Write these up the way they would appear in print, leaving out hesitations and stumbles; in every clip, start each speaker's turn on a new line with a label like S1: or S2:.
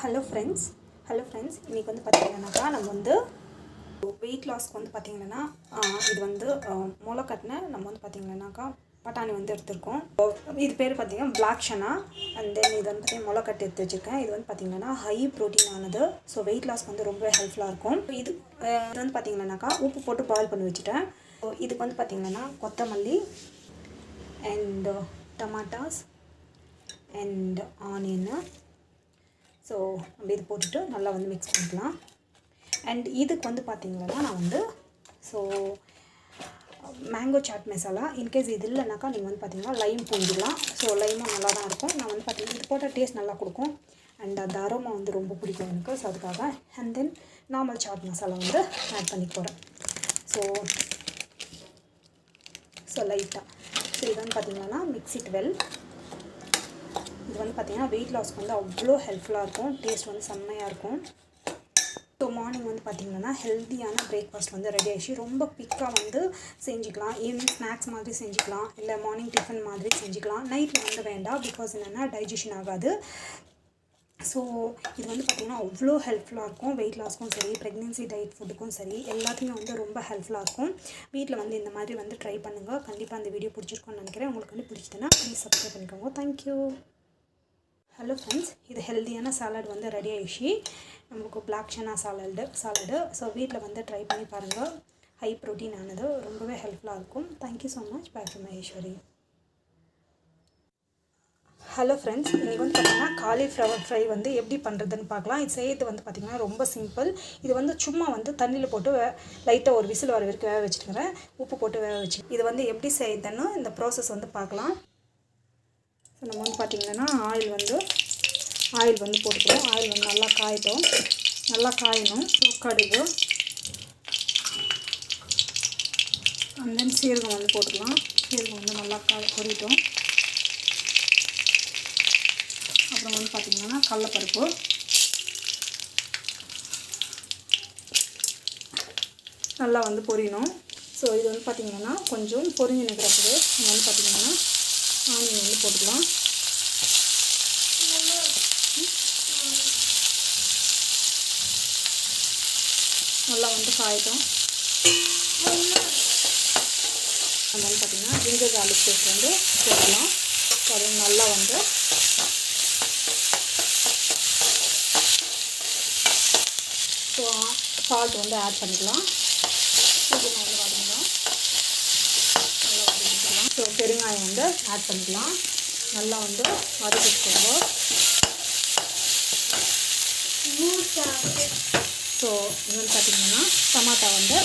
S1: Hello friends இன்றைக்கி வந்து பார்த்திங்கன்னாக்கா நம்ம வந்து வெயிட் லாஸ்க்கு வந்து பார்த்திங்கன்னா இது வந்து முளை கட்டின நம்ம வந்து பார்த்திங்கன்னாக்கா பட்டாணி வந்து எடுத்துருக்கோம். இது பேர் பார்த்திங்கன்னா பிளாக் சனா. அண்ட் தென் இது வந்து பார்த்திங்கன்னா முளை கட்டி எடுத்து வச்சுருக்கேன். இது வந்து பார்த்திங்கன்னா ஹை ப்ரோட்டீன் ஆனது. ஸோ வெயிட் லாஸ்க்கு வந்து ரொம்ப ஹெல்ப்ஃபுல்லாக இருக்கும். இது வந்து பார்த்திங்கன்னாக்கா உப்பு போட்டு பாயில் பண்ணி வச்சுட்டேன். ஸோ இதுக்கு வந்து பார்த்திங்கன்னா கொத்தமல்லி அண்ட் டமாட்டாஸ் அண்ட் ஆனியன்னு. ஸோ அப்படி இது போட்டுட்டு நல்லா வந்து மிக்ஸ் பண்ணிக்கலாம். அண்ட் இதுக்கு வந்து பார்த்திங்கன்னா நான் வந்து மேங்கோ சாட் மசாலா. இன்கேஸ் இது இல்லைனாக்கா நீங்கள் வந்து பார்த்திங்கன்னா லைம் பூஞ்சிடலாம். ஸோ லைமும் நல்லா தான் இருக்கும். நான் வந்து பார்த்திங்கன்னா இது போட்டால் டேஸ்ட் நல்லா கொடுக்கும். அண்ட் அந்த அரோமா வந்து ரொம்ப பிடிக்கும் எனக்கு. ஸோ அதுக்காக and then normal chaat masala வந்து ஆட் பண்ணி போகிறேன். ஸோ லைட்டாக இது வந்து பார்த்திங்கன்னா மிக்ஸ் இட் வெல். இது வந்து பார்த்திங்கன்னா வெயிட் லாஸ்க்கு வந்து அவ்வளோ ஹெல்ப்ஃபுல்லாக இருக்கும். டேஸ்ட் வந்து செம்மையாக இருக்கும். ஸோ மார்னிங் வந்து பார்த்திங்கன்னா ஹெல்த்தியான பிரேக்ஃபாஸ்ட் வந்து ரெடி ஆகிடுச்சு. ரொம்ப குயிக்காக வந்து செஞ்சுக்கலாம். ஈவினிங் ஸ்நாக்ஸ் மாதிரி செஞ்சுக்கலாம், இல்லை மார்னிங் டிஃபன் மாதிரி செஞ்சுக்கலாம். நைட்டில் வந்து வேண்டாம், பிகாஸ் என்னென்னா டைஜஷன் ஆகாது. ஸோ இது வந்து பார்த்திங்கன்னா அவ்வளோ ஹெல்ப்ஃபுல்லாக இருக்கும். வெயிட் லாஸ்க்கும் சரி, ப்ரெக்னென்சி டயட் ஃபுட்டுக்கும் சரி, எல்லாத்துக்குமே வந்து ரொம்ப ஹெல்ப்ஃபுல்லாக இருக்கும். வீட்டில் வந்து இந்த மாதிரி வந்து ட்ரை பண்ணுங்கள். கண்டிப்பாக அந்த வீடியோ பிடிச்சிருக்கோன்னு நினைக்கிறேன். உங்களுக்கு வந்து பிடிச்சதுன்னா ப்ளீஸ் சப்ஸ்கிரைப் பண்ணிக்கோங்க. தேங்க்யூ. ஹலோ ஃப்ரெண்ட்ஸ், இது ஹெல்த்தியான சாலட் வந்து ரெடி ஆகிடுச்சு. நமக்கு பிளாக் சனா சாலடு. ஸோ வீட்டில் வந்து ட்ரை பண்ணி பாருங்கள். ஹை ப்ரோட்டீன் ஆனது, ரொம்பவே ஹெல்ப்ஃபுல்லாக இருக்கும். Thank you so much. By from Maheswari. Hello friends, இன்றைக்கி வந்து பார்த்திங்கன்னா காலிஃப்ளவர் ஃப்ரை வந்து எப்படி பண்ணுறதுன்னு பார்க்கலாம். இது செய்யறது வந்து பார்த்திங்கன்னா ரொம்ப சிம்பிள். இது வந்து சும்மா வந்து தண்ணியில் போட்டு லைட்டாக ஒரு விசில் வர வரைக்கும் வேக வச்சுட்டுக்கிறேன். உப்பு போட்டு வேக வச்சு இது வந்து எப்படி செய்யுதுன்னு இந்த ப்ராசஸ் வந்து பார்க்கலாம். ஸோ நம்ம வந்து பார்த்திங்கன்னா ஆயில் வந்து போட்டுக்கிறோம். ஆயில் வந்து நல்லா காயணும். ஸோ கடுகு அண்ட் தென் சீரகம் வந்து போட்டுக்கலாம். சீரகம் வந்து நல்லா பொரியட்டும். அப்புறம் வந்து பார்த்திங்கன்னா கடலைப்பருப்பு, நல்லா வந்து பொரியணும். ஸோ இது வந்து பார்த்திங்கன்னா கொஞ்சம் பொரிஞ்சு நிற்கிறப்போ நம்ம வந்து பார்த்திங்கன்னா ஆனியன் வந்து போட்டுக்கலாம். நல்லா வந்து காயட்டும். நம்ம வந்து பார்த்திங்கன்னா ஜிஞ்சர் கார்லிக் பேஸ்ட் வந்து போடலாம். அது நல்லா வந்து ஸோ சால்ட் வந்து ஆட் பண்ணிக்கலாம். இது வந்து வதங்கலாம். நல்லா வதக்கிக்கலாம். ஸோ பெருங்காயம் வந்து ஆட் பண்ணிக்கலாம். நல்லா வந்து வதக்கிக்கோங்க. ஸோ இது வந்து பார்த்திங்கன்னா டமாட்டா வந்து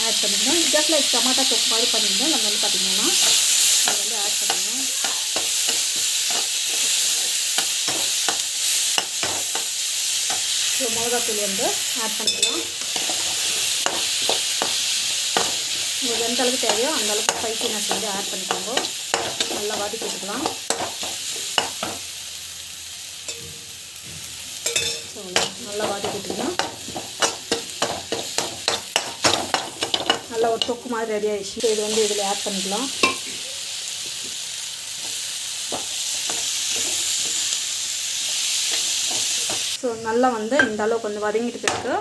S1: ஆட் பண்ணிக்கணும். ஜஸ்ட் லைக் டமாட்டா தொக்கு மாதிரி பண்ணிக்கணும். நம்ம வந்து பார்த்திங்கன்னா அதை வந்து ஆட் பண்ணிக்கணும். ஸோ மிளகாத்தூள் வந்து ஆட் பண்ணிக்கலாம். உங்களுக்கு எந்த அளவுக்கு தேவையோ அந்த அளவுக்கு ஸ்பைசினஸ் வந்து ஆட் பண்ணிக்கோங்க. நல்லா வதக்கிட்டுக்கலாம். ஸோ நல்லா வதக்கிட்டுக்கலாம். நல்லா ஒரு தொக்கு மாதிரி ரெடி ஆகிடுச்சு. இது வந்து இதில் ஆட் பண்ணிக்கலாம். ஸோ நல்லா வந்து இந்த அளவுக்கு வந்து வதங்கிட்டு பிறகு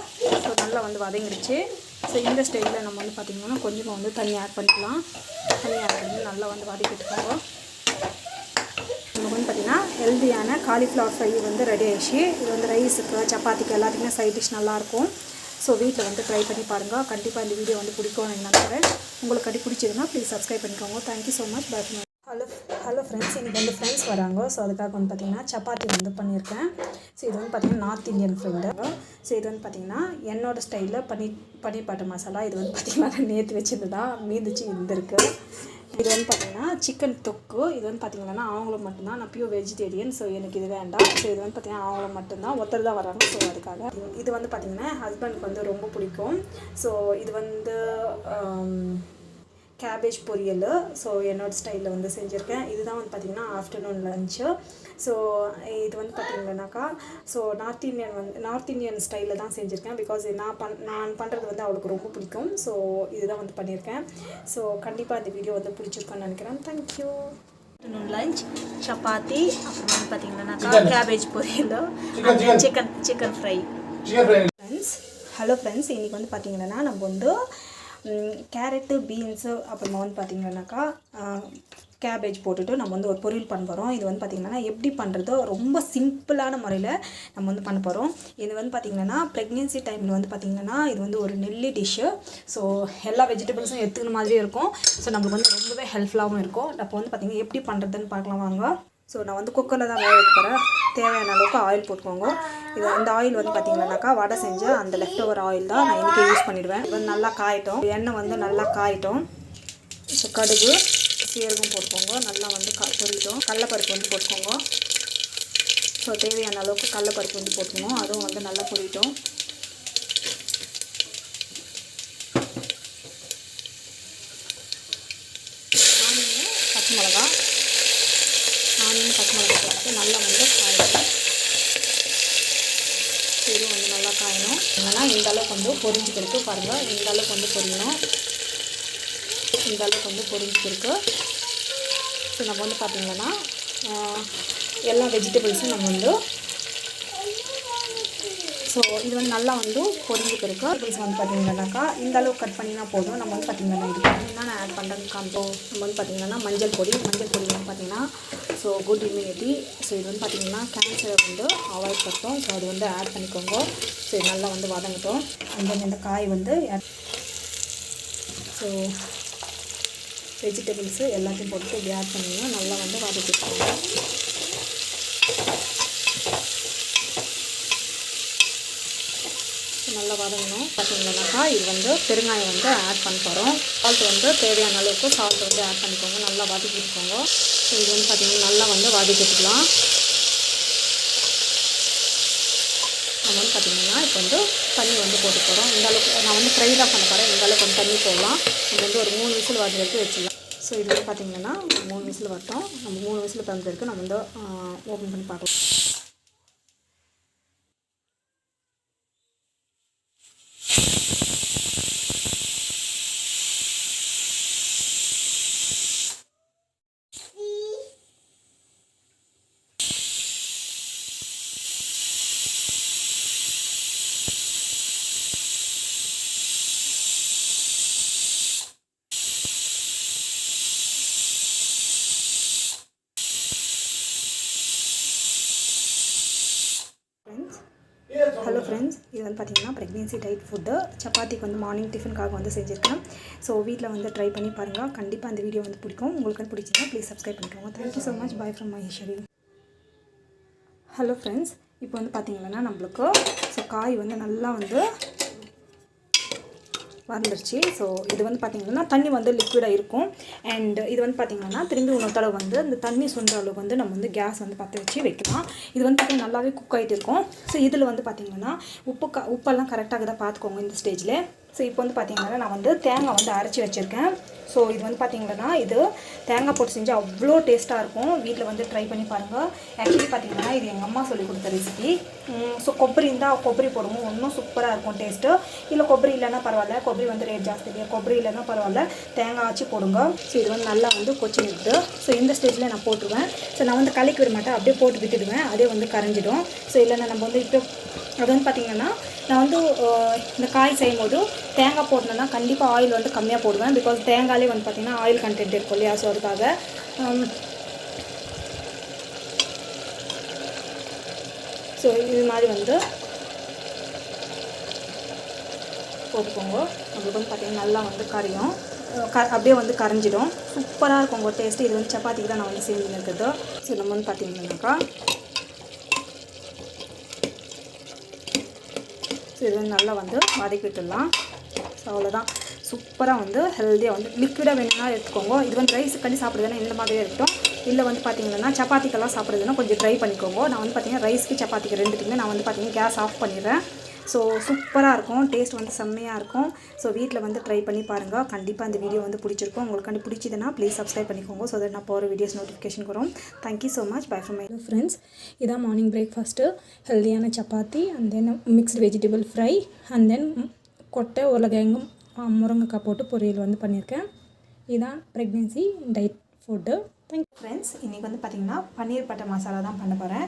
S1: ஸோ நல்லா வந்து வதங்கிடுச்சு. ஸோ இந்த ஸ்டைலில் நம்ம வந்து பார்த்திங்கன்னா கொஞ்சமாக வந்து தண்ணி ஆட் பண்ணிக்கலாம். தண்ணி ஆட் பண்ணி நல்லா வந்து வதக்கிட்டுக்கோங்க. நமக்கு வந்து பார்த்திங்கன்னா ஹெல்த்தியான காலிஃப்ளவர் ஃப்ரை வந்து ரெடி ஆகிடுச்சு. இது வந்து ரைஸுக்கு, சப்பாத்திக்கு எல்லாத்துக்குமே சைட் டிஷ் நல்லாயிருக்கும். ஸோ வீட்டில் வந்து ட்ரை பண்ணி பாருங்கள். கண்டிப்பாக இந்த வீடியோ வந்து பிடிக்கும்னு நினைக்கிறேன். உங்களுக்கு கட்டி பிடிச்சதுன்னா ப்ளீஸ் சப்ஸ்கிரைப் பண்ணிக்கோங்க. Thank you so much. Bye. Hello friends, இன்றைக்கி வந்து ஃப்ரெண்ட்ஸ் வராங்க. ஸோ அதுக்காக வந்து பார்த்திங்கன்னா சப்பாத்தி வந்து பண்ணியிருக்கேன். ஸோ இது வந்து பார்த்திங்கன்னா நார்த் இந்தியன் ஃப்ரெண்டு. ஸோ இது வந்து பார்த்திங்கன்னா என்னோடய ஸ்டைலில் பன்னீர் பட்டர் மசாலா. இது வந்து பார்த்திங்கன்னா நேற்று வச்சுருந்து தான் மீந்துச்சு இருந்திருக்கு. இது வந்து பார்த்திங்கன்னா சிக்கன் தொக்கு. இது வந்து பார்த்திங்கன்னா அவங்களும் மட்டும்தான். நான் பியூர் வெஜிடேரியன். ஸோ எனக்கு இது வேண்டாம். ஸோ இது வந்து பார்த்திங்கன்னா அவங்களும் மட்டும்தான், ஒருத்தர் தான் வராங்க. ஸோ அதுக்காக இது வந்து பார்த்திங்கன்னா ஹஸ்பண்டுக்கு வந்து ரொம்ப பிடிக்கும். ஸோ இது வந்து கேபேஜ் பொரியல். ஸோ என்னோடய ஸ்டைலில் வந்து செஞ்சுருக்கேன். இதுதான் வந்து பார்த்திங்கன்னா ஆஃப்டர்நூன் லஞ்சு. ஸோ இது வந்து பார்த்திங்கன்னாக்கா நார்த் இந்தியன் ஸ்டைலில் தான் செஞ்சுருக்கேன். பிகாஸ் நான் பண்ணுறது வந்து அவளுக்கு ரொம்ப பிடிக்கும். ஸோ இதுதான் வந்து பண்ணியிருக்கேன். ஸோ கண்டிப்பாக இந்த வீடியோ வந்து பிடிச்சிருக்கோன்னு நினைக்கிறேன். தேங்க்யூ. ஆஃப்டர்நூன் லஞ்ச் சப்பாத்தி, அப்புறம் வந்து பார்த்தீங்கன்னா கேபேஜ் பொரியல், chicken fry. Friends, hello friends, இன்றைக்கி வந்து பார்த்திங்கன்னா நம்ம வந்து கேரட்டு, பீன்ஸு, அப்புறமா வந்து பார்த்திங்கன்னாக்கா கேபேஜ் போட்டுட்டு நம்ம வந்து ஒரு பொரியல் பண்ண போகிறோம். இது வந்து பார்த்திங்கன்னா எப்படி பண்ணுறதோ ரொம்ப சிம்பிளான முறையில் நம்ம வந்து பண்ண போகிறோம். இது வந்து பார்த்திங்கன்னா ப்ரெக்னென்சி டைமில் வந்து பார்த்திங்கன்னா இது வந்து ஒரு நெல்லி டிஷ்ஷு. ஸோ எல்லா வெஜிடபிள்ஸும் எடுத்துக்கிற மாதிரியும் இருக்கும். ஸோ நம்மளுக்கு வந்து ரொம்பவே ஹெல்ப்ஃபுல்லாகவும் இருக்கும். அப்போ வந்து பார்த்திங்கன்னா எப்படி பண்ணுறதுன்னு பார்க்கலாம் வாங்க. ஸோ நான் வந்து குக்கரில் தான் வேக வைக்க போகிறேன். தேவையான அளவுக்கு ஆயில் போட்டுக்கோங்க. இந்த ஆயில் வந்து பார்த்திங்கன்னாக்கா வடை செஞ்ச அந்த லெஃப்ட் ஓவர் ஆயில் தான் நான் இன்றைக்கி யூஸ் பண்ணிவிடுவேன். இது வந்து நல்லா காயட்டும், எண்ணெய் வந்து நல்லா காயட்டும். ஸோ கடுகு, சீரகம் போட்டுக்கோங்க, நல்லா வந்து பொரிட்டோம். கடலைப்பருப்பு வந்து போட்டுக்கோங்க. ஸோ தேவையான அளவுக்கு கடலைப்பருப்பு வந்து போட்டுக்கணும், அதுவும் வந்து நல்லா பொரிட்டோம். ஆனியன், பச்சை மிளகா போட்டு நல்லா வந்து காயணும். இதுவும் வந்து நல்லா காயணும். ஏன்னா இந்த அளவுக்கு வந்து பொரிஞ்சுக்கிருக்கு பாருங்கள். இந்த அளவுக்கு வந்து பொரியணும். இந்த அளவுக்கு வந்து பொரிஞ்சுக்கிருக்கு. ஸோ நம்ம வந்து பார்த்திங்கன்னா எல்லா வெஜிடபிள்ஸும் நம்ம வந்து ஸோ இது வந்து நல்லா வந்து பொரிஞ்சுக்கிருக்கு. வெஜிடபிள்ஸ் வந்து பார்த்திங்கன்னாக்கா இந்த அளவுக்கு கட் பண்ணினா போதும். நம்ம வந்து பார்த்திங்கன்னா இது பண்ணினா நான் ஆட் பண்ணுறேன்னு காமிப்போம். நம்ம வந்து பார்த்திங்கன்னா மஞ்சள் பொடி வந்து பார்த்திங்கன்னா ஸோ குட் இம்யூனிட்டி. ஸோ இது வந்து பார்த்திங்கன்னா கேன்சரை வந்து அவாய்ட் பண்ணுறோம். ஸோ அது வந்து ஆட் பண்ணிக்கோங்க. ஸோ இது நல்லா வந்து வதங்கட்டும். அந்த இந்த காய் வந்து ஸோ வெஜிடபிள்ஸு எல்லாத்தையும் போட்டு இப்படி ஆட் பண்ணிங்கன்னா நல்லா வந்து வதக்கிட்டுருங்க. நல்லா வதங்கணும். பார்த்தீங்கன்னாக்கா இது வந்து பெருங்காயம் வந்து ஆட் பண்ண போகிறோம். சால்ட் வந்து தேவையான அளவுக்கு சால்ட் வந்து ஆட் பண்ணிக்கோங்க. நல்லா வதக்கிட்டுக்கோங்க. ஸோ இது வந்து பார்த்திங்கன்னா நல்லா வந்து வதக்கிட்டுக்கலாம். நம்ம வந்து பார்த்திங்கன்னா இப்போ வந்து தண்ணி வந்து போட்டு போகிறோம். இந்த அளவுக்கு நான் வந்து ஃப்ரை தான் பண்ண போகிறேன். இந்த அளவுக்கு வந்து தண்ணி போடலாம். நம்ம வந்து ஒரு 3 விசில் வர வரைக்கும் வச்சிடலாம். ஸோ இது வந்து பார்த்திங்கன்னா 3 விசில் வரட்டும். நம்ம 3 விசில் தந்துருக்கு நம்ம வந்து ஓப்பன் பண்ணி பார்க்கலாம். ஹலோ ஃப்ரெண்ட்ஸ், இது வந்து பார்த்திங்கன்னா ப்ரெக்னென்சி டயட் ஃபுட்டு. சப்பாத்திக்கு வந்து மார்னிங் டிஃபனுக்காக வந்து செஞ்சுருக்கேன். ஸோ வீட்டில் வந்து ட்ரை பண்ணி பாருங்கள். கண்டிப்பாக அந்த வீடியோ வந்து பிடிக்கும். உங்களுக்கு வந்து பிடிச்சிங்கன்னா ப்ளீஸ் சப்ஸ்கிரைப் பண்ணிக்கோங்க. Thank you so much. Bye from Maheswari. Hello friends, இப்போ வந்து பார்த்திங்கன்னா நம்மளுக்கு ஸோ காய் வந்து நல்லா வந்து வந்துருச்சு. ஸோ இது வந்து பார்த்திங்கன்னா தண்ணி வந்து லிக்விடாக இருக்கும். அண்ட் இது வந்து பார்த்திங்கன்னா திரும்பி இன்னொரு தடவை வந்து இந்த தண்ணி சுண்டுற அளவுக்கு வந்து நம்ம வந்து கேஸ் வந்து பற்ற வச்சு வைக்கலாம். இது வந்து பார்த்திங்கன்னா நல்லாவே குக் ஆகிட்டு இருக்கும். ஸோ இதில் வந்து பார்த்திங்கன்னா உப்பெல்லாம் கரெக்டாக தான் பார்த்துக்கோங்க இந்த ஸ்டேஜில். ஸோ இப்போ வந்து பார்த்திங்கன்னா நான் வந்து தேங்காய் வந்து அரைச்சி வச்சுருக்கேன். ஸோ இது வந்து பார்த்திங்கன்னா இது தேங்காய் போட்டு செஞ்சால் அவ்வளோ டேஸ்ட்டாக இருக்கும். வீட்டில் வந்து ட்ரை பண்ணி பாருங்கள். ஆக்சுவலி பார்த்திங்கன்னா இது எங்கள் அம்மா சொல்லி கொடுத்த ரெசிபி. ஸோ கொಬ್ಬரி இருந்தால் கொಬ್ಬரி போடுவோம், இன்னும் சூப்பராக இருக்கும் டேஸ்ட்டு. இல்லை கொಬ್ಬரி இல்லைன்னா பரவாயில்ல, கொಬ್ಬரி வந்து ரேட் ஜாஸ்தி இல்லையா, கொಬ್ಬரி இல்லைன்னா பரவாயில்ல, தேங்காய் வச்சு போடுங்க. ஸோ இது வந்து நல்லா வந்து கொச்சி நிற்குது. ஸோ இந்த ஸ்டேஜில் நான் போட்டுருவேன். ஸோ நான் வந்து கலக்கி விட மாட்டேன், அப்படியே போட்டு விட்டுடுவேன், அதே வந்து கரைஞ்சிடும். ஸோ இல்லைன்னா நம்ம வந்து இப்போ அது வந்து பார்த்திங்கன்னா நான் வந்து இந்த காய் செய்யும் போது தேங்காய் போடணுன்னா கண்டிப்பாக ஆயில் வந்து கம்மியாக போடுவேன். பிகாஸ் தேங்காயிலே வந்து பார்த்திங்கன்னா ஆயில் கண்டென்ட் இருக்கும் இல்லையா. ஸோ அதுக்காக ஸோ இது மாதிரி வந்து போட்டுக்கோங்க. நம்மளுக்கு வந்து பார்த்திங்கன்னா நல்லா வந்து கரையும், அப்படியே வந்து கரைஞ்சிடும். சூப்பராக இருக்கும் உங்கள் டேஸ்ட்டு. இது வந்து சப்பாத்திக்கு தான் நான் வந்து செஞ்சு இருக்குது. ஸோ நம்ம வந்து பார்த்திங்கன்னாக்கா ஸோ இது வந்து நல்லா வந்து வதக்கி விட்டுடலாம். ஸோ அவ்வளோதான். சூப்பராக வந்து ஹெல்த்தியாக வந்து லிக்விடாக வேணும்னா எடுத்துக்கோங்க. இது வந்து ரைஸுக்காண்டி சாப்பிட்றதுனா இந்த மாதிரியே இருக்கட்டும். இல்லை வந்து பார்த்திங்கன்னா சப்பாத்திக்கெல்லாம் சாப்பிட்றதுனா கொஞ்சம் ட்ரை பண்ணிக்கோங்க. நான் வந்து பார்த்திங்கன்னா ரைஸ்க்கு சப்பாத்திக்கு ரெண்டுத்துக்குமே நான் வந்து பார்த்திங்கன்னா கேஸ் ஆஃப் பண்ணிடுறேன். ஸோ சூப்பராக இருக்கும், டேஸ்ட் வந்து செம்மையாக இருக்கும். ஸோ வீட்டில் வந்து ட்ரை பண்ணி பாருங்கள். கண்டிப்பாக அந்த வீடியோ வந்து பிடிச்சிருக்கும். உங்களுக்கு பிடிச்சதுன்னா ப்ளீஸ் சப்ஸ்கிரைப் பண்ணிக்கோங்க. ஸோ தட் நான் போகிற வீடியோஸ் நோட்டிஃபிகேஷன் வரும். Thank you so much. By from my friends. இதான் மார்னிங் பிரேக்ஃபாஸ்ட்டு. ஹெல்தியான chapati and then mixed vegetable fry and then கொட்டை உருளைக்கிழங்கும் முருங்கைக்காய் போட்டு பொரியல் வந்து பண்ணியிருக்கேன். இதுதான் pregnancy diet food. Thank friends. இன்றைக்கி வந்து பார்த்திங்கன்னா பன்னீர் பட்டர் மசாலா தான் பண்ண போகிறேன்.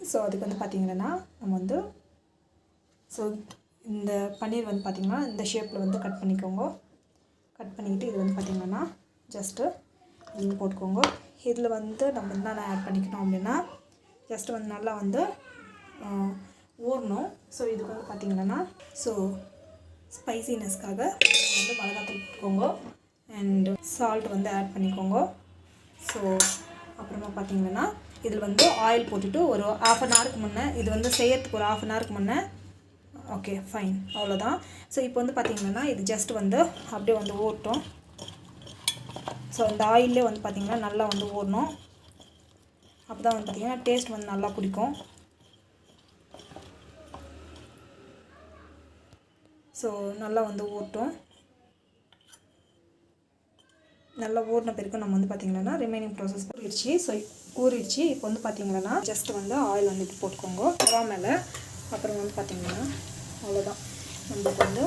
S1: ஸோ அதுக்கு வந்து பார்த்திங்கன்னா நம்ம வந்து இந்த பன்னீர் வந்து பார்த்திங்கன்னா இந்த ஷேப்பில் வந்து கட் பண்ணிக்கோங்க. கட் பண்ணிக்கிட்டு இது வந்து பார்த்திங்கன்னா ஜஸ்ட்டு இது போட்டுக்கோங்க. இதில் வந்து நம்ம என்னென்ன ஆட் பண்ணிக்கணும் அப்படின்னா ஜஸ்ட்டு வந்து நல்லா வந்து ஊறணும். ஸோ இதுக்கு வந்து பார்த்திங்கன்னா ஸ்பைசினஸ்க்காக வந்து மிளகாத்தூள் போட்டுக்கோங்க அண்டு சால்ட் வந்து ஆட் பண்ணிக்கோங்க. ஸோ அப்புறமா பார்த்திங்கன்னா இதில் வந்து ஆயில் போட்டுட்டு ஒரு 1/2 அன் ஹவருக்கு முன்னே இது வந்து செய்யறதுக்கு ஒரு 1/2 அன் ஹவருக்கு முன்னே ஓகே ஃபைன் அவ்வளோதான். ஸோ இப்போ வந்து பார்த்திங்கன்னா இது ஜஸ்ட் வந்து அப்படியே வந்து ஊறட்டும். ஸோ இந்த ஆயிலே வந்து பார்த்திங்கன்னா நல்லா வந்து ஊறணும். அப்போ தான் வந்து பார்த்திங்கன்னா டேஸ்ட் வந்து நல்லா பிடிக்கும். ஸோ நல்லா வந்து ஊறட்டும். நல்லா ஊறின பிறகு நம்ம வந்து பார்த்திங்கன்னா ரிமைனிங் ப்ராசஸ் ஊறிடுச்சு. ஸோ ஊறிடுச்சு. இப்போ வந்து பார்த்திங்கன்னா ஜஸ்ட் வந்து ஆயில் வந்து இது போட்டுக்கோங்க தவா மேலே. அப்புறம் வந்து பார்த்திங்கன்னா அவ்வளோதான். நம்மளுக்கு வந்து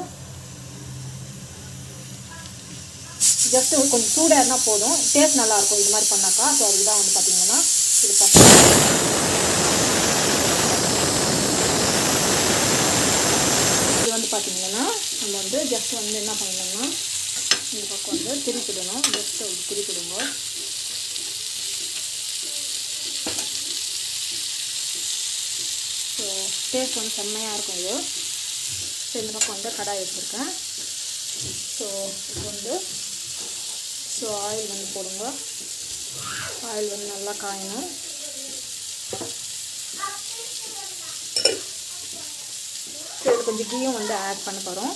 S1: ஜஸ்ட்டு கொஞ்சம் சூடாக இருந்தால் போதும், டேஸ்ட் நல்லாயிருக்கும் இது மாதிரி பண்ணாக்கா. ஸோ அதுக்கு தான் வந்து பார்த்திங்கன்னா இது இது வந்து பார்த்திங்கன்னா நம்ம வந்து ஜஸ்ட் வந்து என்ன பண்ணலாம்னா இந்த பக்கம் வந்து திருப்பிடணும். ஜஸ்ட்டு வந்து திருப்பிடுங்க. ஸோ டேஸ்ட் வந்து செம்மையாக இருக்கும் இது. ஸோ இந்த பக்கம் வந்து கடாய் வச்சுருக்கேன். ஸோ இப்போ வந்து ஆயில் வந்து போடுங்க. ஆயில் வந்து நல்லா காயணும். ஸோ இது கொஞ்சம் கீயும் வந்து ஆட் பண்ண போகிறோம்.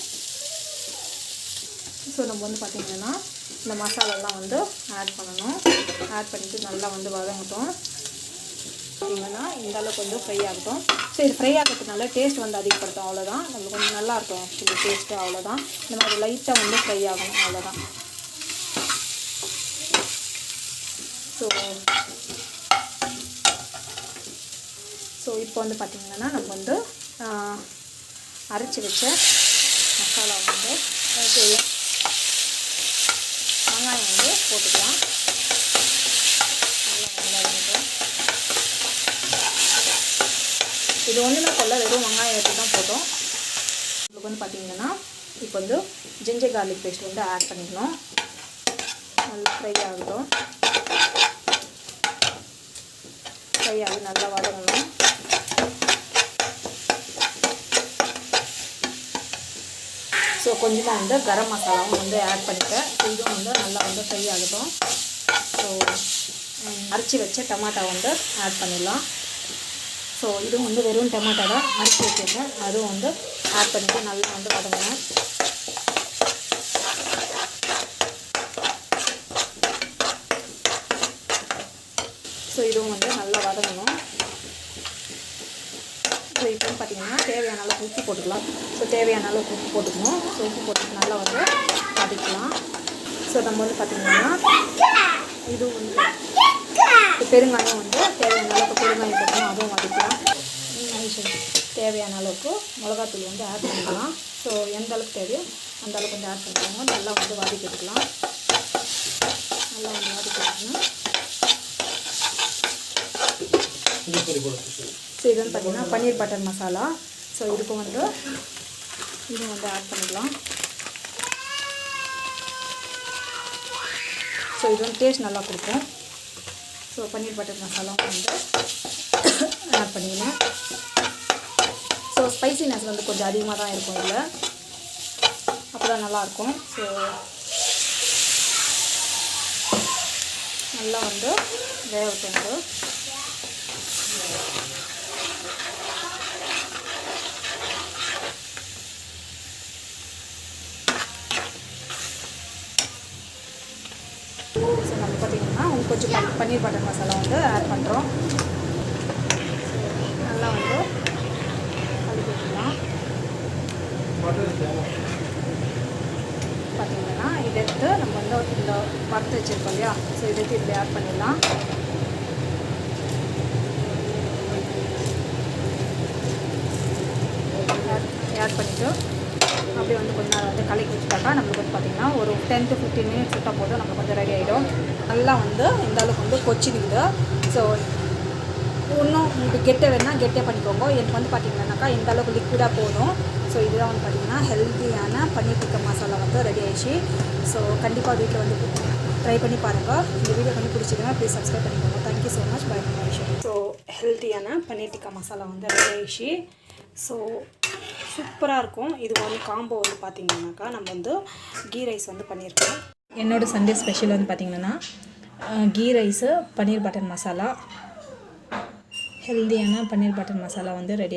S1: ஸோ நம்ம வந்து பார்த்திங்கன்னா இந்த மசாலாலாம் வந்து ஆட் பண்ணணும். ஆட் பண்ணிவிட்டு நல்லா வந்து வதங்கட்டும். பார்த்திங்கன்னா இந்த அளவுக்கு வந்து ஃப்ரை ஆகட்டும். ஸோ இது ஃப்ரை ஆகிறதுனால டேஸ்ட் வந்து அதிகப்படுத்தும். அவ்வளோதான். நம்மளுக்கு கொஞ்சம் நல்லாயிருக்கும் ஆக்சுவலி டேஸ்ட்டு. அவ்வளோதான். இந்த மாதிரி லைட்டாக வந்து ஃப்ரை ஆகணும். அவ்வளோதான். ஸோ இப்போ வந்து பார்த்திங்கன்னா நம்ம வந்து அரைச்சி வச்ச மசாலா வந்து வெங்காயம் வந்து போட்டுக்கலாம். நல்லா வெங்காயம் இது ஒன்றுமே கொள்ள வெறும் வெங்காயம் எடுத்து தான் போட்டோம். உங்களுக்கு வந்து பார்த்திங்கன்னா இப்போ வந்து ஜிஞ்சர் கார்லிக் பேஸ்ட் வந்து ஆட் பண்ணிக்கணும். நல்லா ஃப்ரை ஆகட்டும். ஃப்ரை ஆகி நல்லா வதங்கணும். ஸோ கொஞ்சமாக வந்து கரம் மசாலாவும் வந்து ஆட் பண்ணிட்டேன். இதுவும் வந்து நல்லா வந்து ஃப்ரை ஆகட்டும். ஸோ அரைச்சி வச்ச டமாட்டா வந்து ஆட் பண்ணிடலாம். ஸோ இதுவும் வந்து வெறும் டமாட்டா தான் அரைச்சி வச்சுருக்கேன். அதுவும் வந்து ஆட் பண்ணிவிட்டு நல்லா வந்து வதங்கணும். ஸோ இதுவும் வந்து நல்லா வதங்கணும். ஸோ இப்போ வந்து பார்த்திங்கன்னா தேவையான அளவுக்கு உப்பு போட்டுக்கலாம். ஸோ தேவையான அளவுக்கு உப்பு போட்டுக்கணும். ஸோ உப்பு போட்டுட்டு நல்லா வந்து வதக்கலாம். ஸோ நம்ம வந்து பார்த்திங்கன்னா இது வந்து பெருங்காயம் வந்து தேவையான அளவுக்கு பெருங்காயம் போட்டணும். அதுவும் வதக்கலாம். தேவையான அளவுக்கு மிளகாத்தூள் வந்து ஆட் பண்ணிக்கலாம். ஸோ எந்த அளவுக்கு தேவையோ அந்த அளவுக்கு வந்து ஆட் பண்ணிக்கோங்க. நல்லா வந்து வதக்கிட்டுக்கலாம். நல்லா வந்து வதக்கிட்டுக்கணும். ஸோ இது வந்து பார்த்திங்கன்னா பன்னீர் பட்டர் மசாலா. ஸோ இதுக்கும் வந்து இதுவும் வந்து ஆட் பண்ணிக்கலாம். ஸோ இது வந்து டேஸ்ட் நல்லா கொடுக்கும். ஸோ பன்னீர் பட்டர் மசாலாவும் வந்து ஆட் பண்ணிக்கணும். ஸோ ஸ்பைசினஸ் வந்து கொஞ்சம் அதிகமாக தான் இருக்கும் இதில். அப்போ தான் நல்லாயிருக்கும். ஸோ நல்லா வந்து வேகட்டும். ஸோ நம்ம பார்த்திங்கன்னா கொஞ்சம் பன்னீர் பட்டர் மசாலா வந்து ஆட் பண்ணுறோம். நல்லா வந்து கலக்கிக்கலாம். பார்த்திங்கன்னா இதை எடுத்து நம்ம வந்து இந்த வறுத்து வச்சுருக்கோம் இல்லையா. ஸோ இதை எடுத்து இப்படி ஆட் பண்ணிடலாம். ஆட் பண்ணிவிட்டு அப்படியே வந்து கொஞ்ச நேரம் வந்து கலக்கி வச்சுட்டாக்கா நம்மளுக்கு வந்து பார்த்திங்கன்னா ஒரு 10 to 15 minutes விட்டால் போதும் நம்மளுக்கு வந்து ரெடி ஆகிடும். நல்லா வந்து இந்த அளவுக்கு வந்து கொச்சிடுக்குது. ஸோ இன்னும் உங்களுக்கு கெட்டை வேணால் கெட்டியாக பண்ணிக்கோங்க. எனக்கு வந்து பார்த்திங்கன்னாக்கா இந்த அளவுக்கு லிக்விடாக போதும். ஸோ இதுதான் வந்து பார்த்திங்கன்னா ஹெல்த்தியான பன்னீர் டிக்கா மசாலா வந்து ரெடி ஆகிடுச்சு. ஸோ கண்டிப்பாக வீட்டில் வந்து ட்ரை பண்ணி பாருங்கள். இந்த வீடியோ பண்ணி பிடிச்சிருங்க, ப்ளீஸ் சப்ஸ்கிரைப் பண்ணிக்கோங்க. Thank you so much. பை விஷயம். ஸோ ஹெல்த்தியான பன்னீர் டிக்கா மசாலா வந்து ரெடி ஆகிடுச்சு. ஸோ சூப்பராக இருக்கும். இது வந்து காம்போ வந்து பார்த்திங்கன்னாக்கா நம்ம வந்து கீ ரைஸ் வந்து பண்ணியிருக்கோம். என்னோடய சண்டே ஸ்பெஷல் வந்து பார்த்திங்கன்னா கீ ரைஸு, பன்னீர் பட்டர் மசாலா, ஹெல்த்தியான பன்னீர் பட்டர் மசாலா வந்து ரெடி ஆகிடுச்சு.